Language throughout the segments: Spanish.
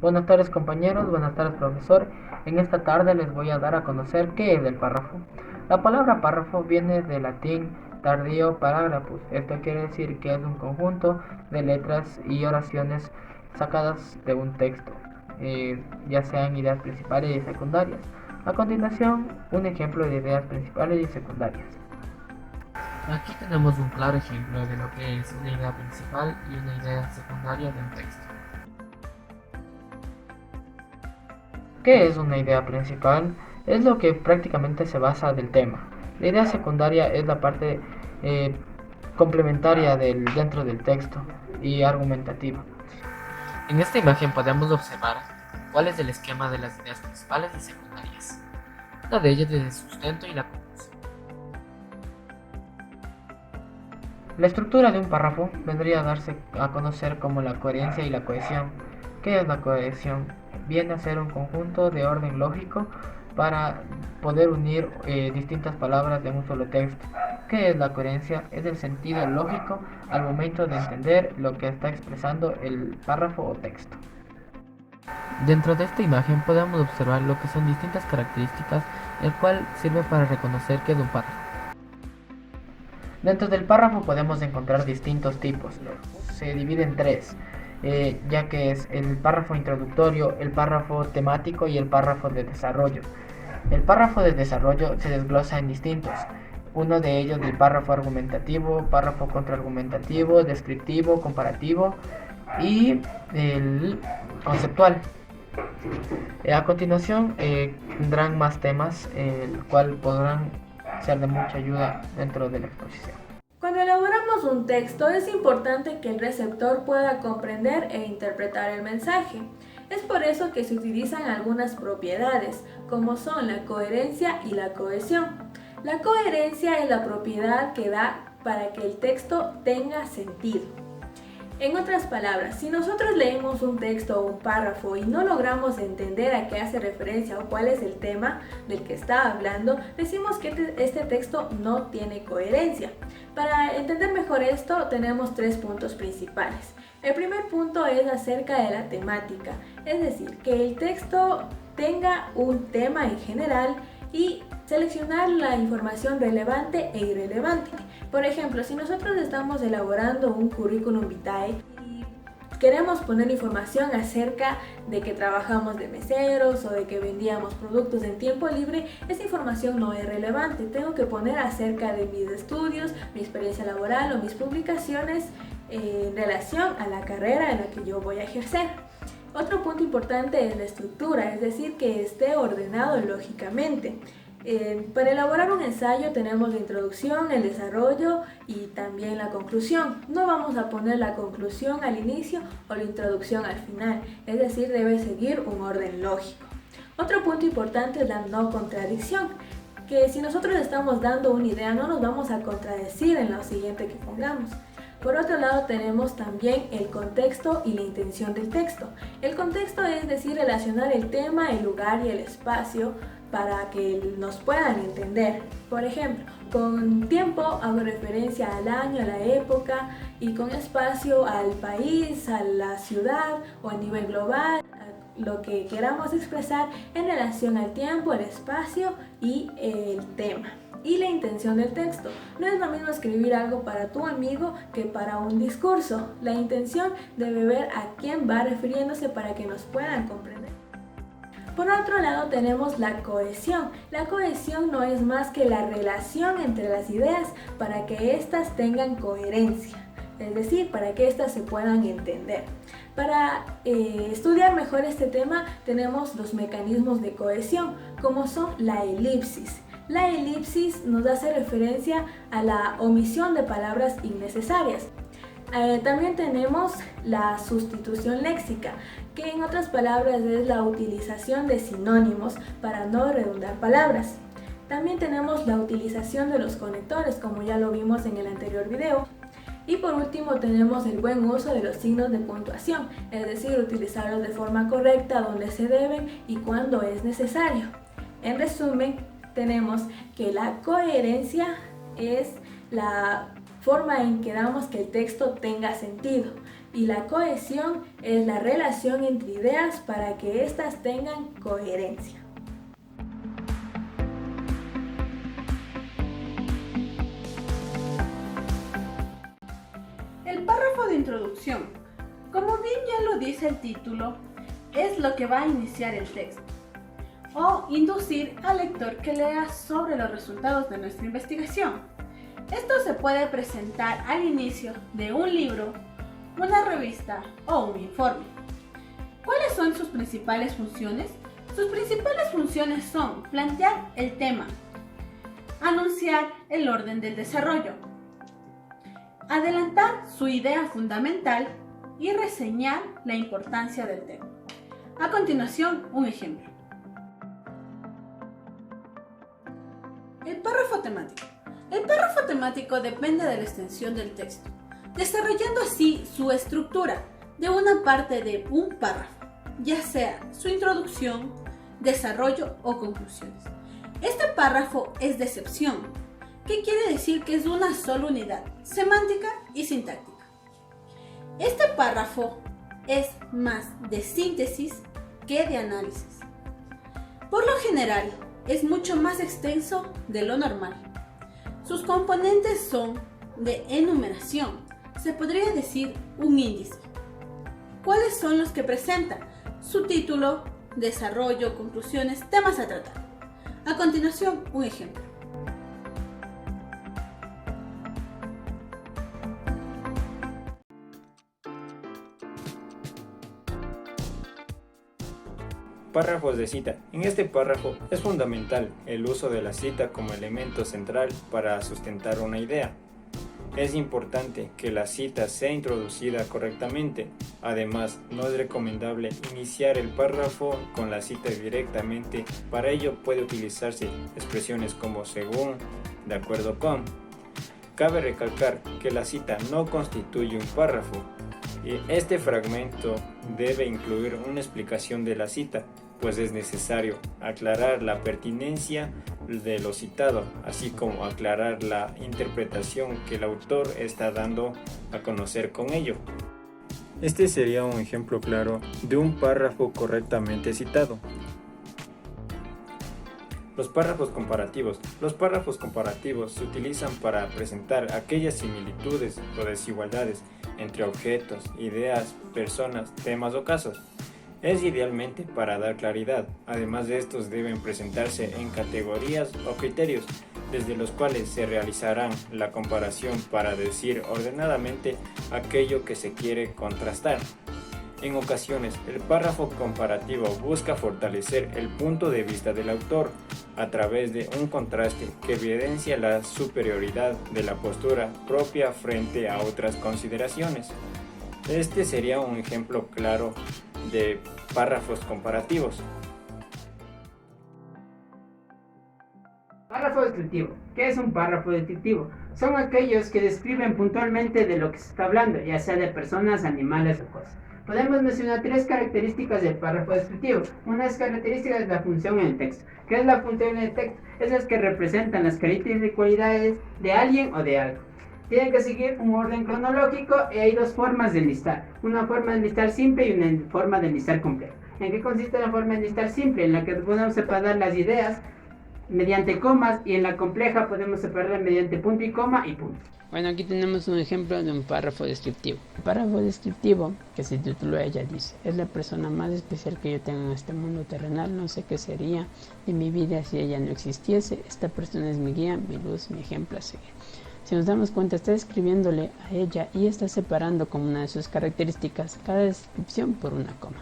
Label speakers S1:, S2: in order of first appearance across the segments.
S1: Buenas tardes compañeros, buenas tardes profesor. En esta tarde les voy a dar a conocer qué es el párrafo. La palabra párrafo viene del latín tardío paragrapus. Esto quiere decir que es un conjunto de letras y oraciones sacadas de un texto, ya sean ideas principales y secundarias. A continuación, un ejemplo de ideas principales y secundarias.
S2: Aquí tenemos un claro ejemplo de lo que es una idea principal y una idea secundaria de un texto.
S1: ¿Qué es una idea principal? Es lo que prácticamente se basa del tema. La idea secundaria es la parte eh, complementaria dentro del texto y argumentativa.
S2: En esta imagen podemos observar cuál es el esquema de las ideas principales y secundarias. Una de ellas es el sustento y la conclusión.
S1: La estructura de un párrafo vendría a darse a conocer como la coherencia y la cohesión. ¿Qué es la cohesión? Viene a ser un conjunto de orden lógico para poder unir distintas palabras en un solo texto. ¿Qué es la coherencia? Es el sentido lógico al momento de entender lo que está expresando el párrafo o texto.
S2: Dentro de esta imagen podemos observar lo que son distintas características, el cual sirve para reconocer que es un párrafo.
S1: Dentro del párrafo podemos encontrar distintos tipos. Se divide en tres, ya que es el párrafo introductorio, el párrafo temático y el párrafo de desarrollo. El párrafo de desarrollo se desglosa en distintos. Uno de ellos del párrafo argumentativo, párrafo contraargumentativo, descriptivo, comparativo y el conceptual. A continuación tendrán más temas, el cual podrán ser de mucha ayuda dentro de la exposición.
S3: Cuando elaboramos un texto es importante que el receptor pueda comprender e interpretar el mensaje. Es por eso que se utilizan algunas propiedades, como son la coherencia y la cohesión. La coherencia es la propiedad que da para que el texto tenga sentido. En otras palabras, si nosotros leemos un texto o un párrafo y no logramos entender a qué hace referencia o cuál es el tema del que está hablando, decimos que este texto no tiene coherencia. Para entender mejor esto, tenemos tres puntos principales. El primer punto es acerca de la temática, es decir, que el texto tenga un tema en general y seleccionar la información relevante e irrelevante. Por ejemplo, si nosotros estamos elaborando un currículum vitae y queremos poner información acerca de que trabajamos de meseros o de que vendíamos productos en tiempo libre, esa información no es relevante. Tengo que poner acerca de mis estudios, mi experiencia laboral o mis publicaciones en relación a la carrera en la que yo voy a ejercer. Otro punto importante es la estructura, es decir, que esté ordenado lógicamente. Para elaborar un ensayo tenemos la introducción, el desarrollo y también la conclusión. No vamos a poner la conclusión al inicio o la introducción al final, es decir, debe seguir un orden lógico. Otro punto importante es la no contradicción, que si nosotros estamos dando una idea no nos vamos a contradecir en lo siguiente que pongamos. Por otro lado tenemos también el contexto y la intención del texto. El contexto es decir, relacionar el tema, el lugar y el espacio para que nos puedan entender. Por ejemplo, con tiempo hago referencia al año, a la época, y con espacio al país, a la ciudad o a nivel global, a lo que queramos expresar en relación al tiempo, el espacio y el tema. Y la intención del texto. No es lo mismo escribir algo para tu amigo que para un discurso. La intención debe ver a quién va refiriéndose para que nos puedan comprender. Por otro lado tenemos la cohesión. La cohesión no es más que la relación entre las ideas para que éstas tengan coherencia, es decir, para que éstas se puedan entender. Para estudiar mejor este tema tenemos los mecanismos de cohesión, como son la elipsis. La elipsis nos hace referencia a la omisión de palabras innecesarias. También tenemos la sustitución léxica, que en otras palabras es la utilización de sinónimos para no redundar palabras. También tenemos la utilización de los conectores, como ya lo vimos en el anterior video. Y por último tenemos el buen uso de los signos de puntuación, es decir, utilizarlos de forma correcta donde se deben y cuando es necesario. En resumen, tenemos que la coherencia es la forma en que damos que el texto tenga sentido, y la cohesión es la relación entre ideas para que éstas tengan coherencia.
S4: El párrafo de introducción, como bien ya lo dice el título, es lo que va a iniciar el texto o inducir al lector que lea sobre los resultados de nuestra investigación. Esto se puede presentar al inicio de un libro, una revista o un informe. ¿Cuáles son sus principales funciones? Sus principales funciones son plantear el tema, anunciar el orden del desarrollo, adelantar su idea fundamental y reseñar la importancia del tema. A continuación, un ejemplo. El párrafo temático. El párrafo temático depende de la extensión del texto, desarrollando así su estructura de una parte de un párrafo, ya sea su introducción, desarrollo o conclusiones. Este párrafo es de excepción, que quiere decir que es una sola unidad, semántica y sintáctica. Este párrafo es más de síntesis que de análisis. Por lo general, es mucho más extenso de lo normal. Sus componentes son de enumeración, se podría decir un índice. ¿Cuáles son los que presentan? Su título, desarrollo, conclusiones, temas a tratar. A continuación, un ejemplo.
S5: Párrafos de cita. En este párrafo es fundamental el uso de la cita como elemento central para sustentar una idea. Es importante que la cita sea introducida correctamente. Además, no es recomendable iniciar el párrafo con la cita directamente. Para ello puede utilizarse expresiones como según, de acuerdo con. Cabe recalcar que la cita no constituye un párrafo. Este fragmento debe incluir una explicación de la cita, pues es necesario aclarar la pertinencia de lo citado, así como aclarar la interpretación que el autor está dando a conocer con ello. Este sería un ejemplo claro de un párrafo correctamente citado. Los párrafos comparativos. Los párrafos comparativos se utilizan para presentar aquellas similitudes o desigualdades entre objetos, ideas, personas, temas o casos. Es idealmente para dar claridad. Además de estos deben presentarse en categorías o criterios, desde los cuales se realizarán la comparación para decir ordenadamente aquello que se quiere contrastar. En ocasiones, el párrafo comparativo busca fortalecer el punto de vista del autor a través de un contraste que evidencia la superioridad de la postura propia frente a otras consideraciones. Este sería un ejemplo claro de párrafos comparativos.
S6: Párrafo descriptivo. ¿Qué es un párrafo descriptivo? Son aquellos que describen puntualmente de lo que se está hablando, ya sea de personas, animales o cosas. Podemos mencionar tres características del párrafo descriptivo. Una es característica de la función en el texto. ¿Qué es la función en el texto? Esas que representan las características y cualidades de alguien o de algo. Tienen que seguir un orden cronológico y hay dos formas de enlistar. Una forma de enlistar simple y una forma de enlistar compleja. ¿En qué consiste la forma de enlistar simple? En la que podemos separar las ideas mediante comas, y en la compleja podemos separarla mediante punto y coma y punto.
S7: Bueno, aquí tenemos un ejemplo de un párrafo descriptivo. El párrafo descriptivo, que se tituló ella, dice: es la persona más especial que yo tengo en este mundo terrenal, no sé qué sería de mi vida si ella no existiese. Esta persona es mi guía, mi luz, mi ejemplo a seguir. Si nos damos cuenta, está describiéndole a ella y está separando como una de sus características cada descripción por una coma.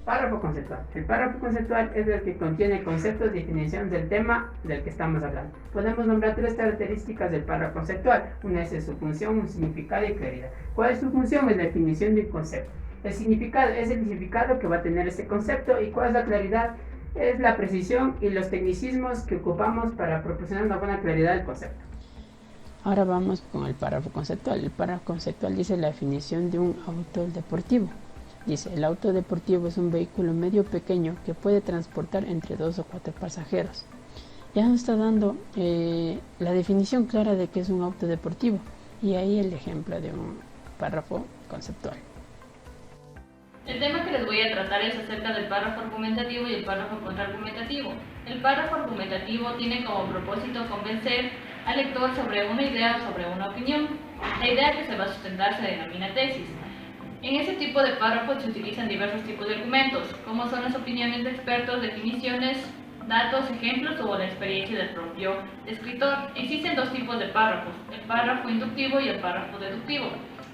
S6: Párrafo conceptual. El párrafo conceptual es el que contiene conceptos, definición del tema del que estamos hablando. Podemos nombrar tres características del párrafo conceptual. Una es su función, un significado y claridad. ¿Cuál es su función? Es la definición de un concepto. El significado es el significado que va a tener este concepto. ¿Y cuál es la claridad? Es la precisión y los tecnicismos que ocupamos para proporcionar una buena claridad del concepto.
S7: Ahora vamos con el párrafo conceptual. El párrafo conceptual dice la definición de un auto deportivo. Dice: el auto deportivo es un vehículo medio pequeño que puede transportar entre 2 o 4 pasajeros. Ya nos está dando la definición clara de qué es un auto deportivo. Y ahí el ejemplo de un párrafo conceptual.
S8: El tema que les voy a tratar es acerca del párrafo argumentativo y el párrafo contraargumentativo. El párrafo argumentativo tiene como propósito convencer al lector sobre una idea o sobre una opinión. La idea que se va a sustentar se denomina tesis. En ese tipo de párrafos se utilizan diversos tipos de argumentos, como son las opiniones de expertos, definiciones, datos, ejemplos o la experiencia del propio escritor. Existen dos tipos de párrafos, el párrafo inductivo y el párrafo deductivo.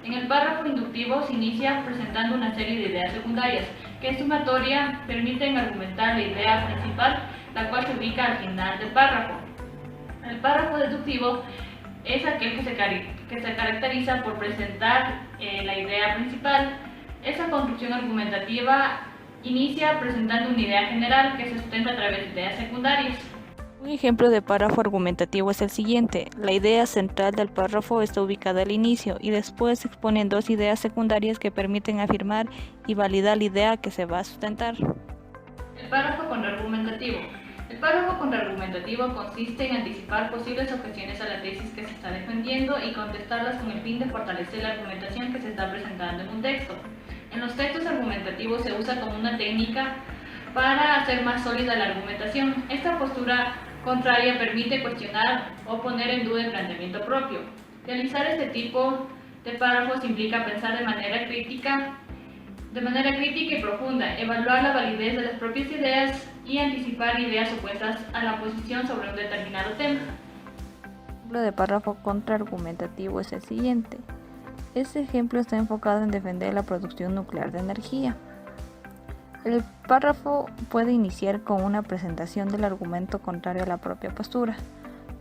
S8: En el párrafo inductivo se inicia presentando una serie de ideas secundarias que en sumatoria permiten argumentar la idea principal, la cual se ubica al final del párrafo. El párrafo deductivo es aquel que se caracteriza por presentar la idea principal. Esa construcción argumentativa inicia presentando una idea general que se sustenta a través de ideas secundarias.
S9: Un ejemplo de párrafo argumentativo es el siguiente. La idea central del párrafo está ubicada al inicio y después se exponen dos ideas secundarias que permiten afirmar y validar la idea que se va a sustentar.
S8: El párrafo contraargumentativo. El párrafo contraargumentativo consiste en anticipar posibles objeciones a la tesis que se está defendiendo y contestarlas con el fin de fortalecer la argumentación que se está presentando en un texto. En los textos argumentativos se usa como una técnica para hacer más sólida la argumentación. Esta postura contraria permite cuestionar o poner en duda el planteamiento propio. Realizar este tipo de párrafos implica pensar de manera crítica y profunda, evaluar la validez de las propias ideas y anticipar ideas opuestas a la posición sobre un determinado tema.
S9: El ejemplo de párrafo contraargumentativo es el siguiente. Este ejemplo está enfocado en defender la producción nuclear de energía. El párrafo puede iniciar con una presentación del argumento contrario a la propia postura.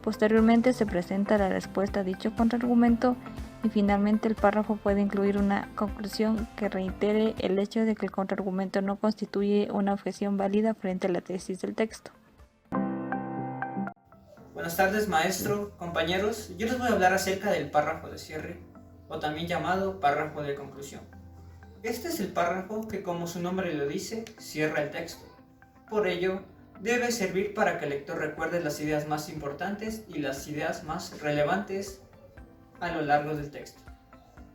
S9: Posteriormente se presenta la respuesta a dicho contraargumento y finalmente el párrafo puede incluir una conclusión que reitere el hecho de que el contraargumento no constituye una objeción válida frente a la tesis del texto.
S10: Buenas tardes, maestro, compañeros. Yo les voy a hablar acerca del párrafo de cierre, o también llamado párrafo de conclusión. Este es el párrafo que, como su nombre lo dice, cierra el texto. Por ello, debe servir para que el lector recuerde las ideas más importantes y las ideas más relevantes a lo largo del texto.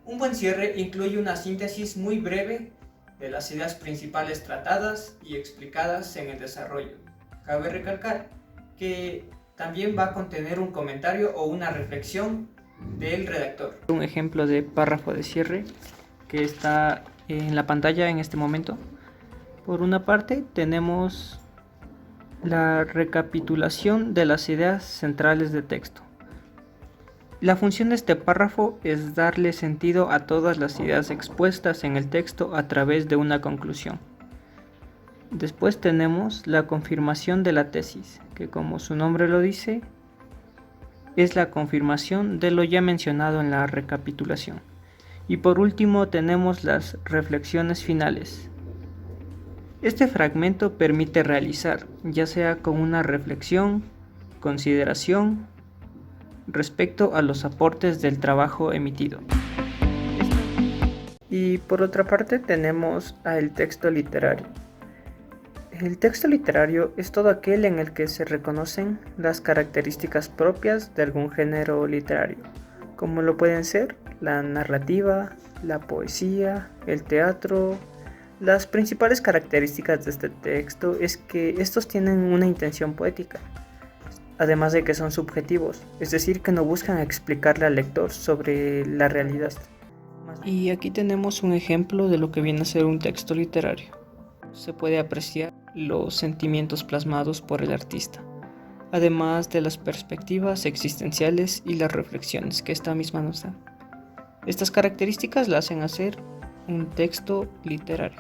S10: Un buen cierre incluye una síntesis muy breve de las ideas principales tratadas y explicadas en el desarrollo. Cabe recalcar que también va a contener un comentario o una reflexión del redactor.
S11: Un ejemplo de párrafo de cierre que está en la pantalla en este momento. Por una parte tenemos la recapitulación de las ideas centrales del texto. La función de este párrafo es darle sentido a todas las ideas expuestas en el texto a través de una conclusión. Después tenemos la confirmación de la tesis, que como su nombre lo dice, es la confirmación de lo ya mencionado en la recapitulación. Y por último tenemos las reflexiones finales. Este fragmento permite realizar, ya sea con una reflexión, consideración, respecto a los aportes del trabajo emitido. Y por otra parte tenemos al texto literario. El texto literario es todo aquel en el que se reconocen las características propias de algún género literario, como lo pueden ser la narrativa, la poesía, el teatro. Las principales características de este texto es que estos tienen una intención poética, además de que son subjetivos, es decir, que no buscan explicarle al lector sobre la realidad. Y aquí tenemos un ejemplo de lo que viene a ser un texto literario. Se puede apreciar los sentimientos plasmados por el artista, además de las perspectivas existenciales y las reflexiones que esta misma nos da. Estas características la hacen hacer un texto literario.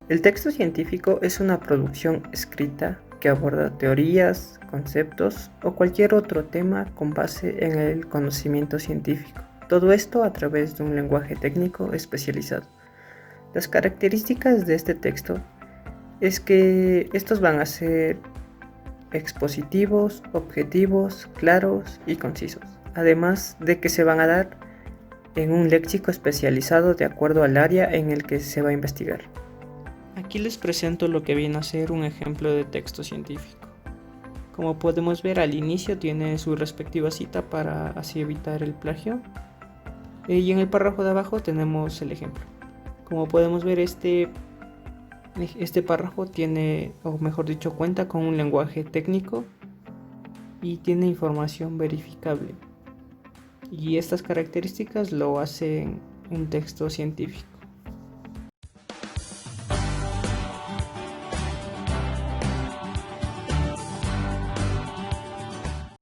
S11: El texto científico es una producción escrita que aborda teorías, conceptos o cualquier otro tema con base en el conocimiento científico. Todo esto a través de un lenguaje técnico especializado. Las características de este texto es que estos van a ser expositivos, objetivos, claros y concisos. Además de que se van a dar en un léxico especializado de acuerdo al área en el que se va a investigar. Aquí les presento lo que viene a ser un ejemplo de texto científico. Como podemos ver, al inicio tiene su respectiva cita para así evitar el plagio. Y en el párrafo de abajo tenemos el ejemplo. Como podemos ver, este párrafo tiene, o mejor dicho, cuenta con un lenguaje técnico y tiene información verificable. Y estas características lo hacen un texto científico.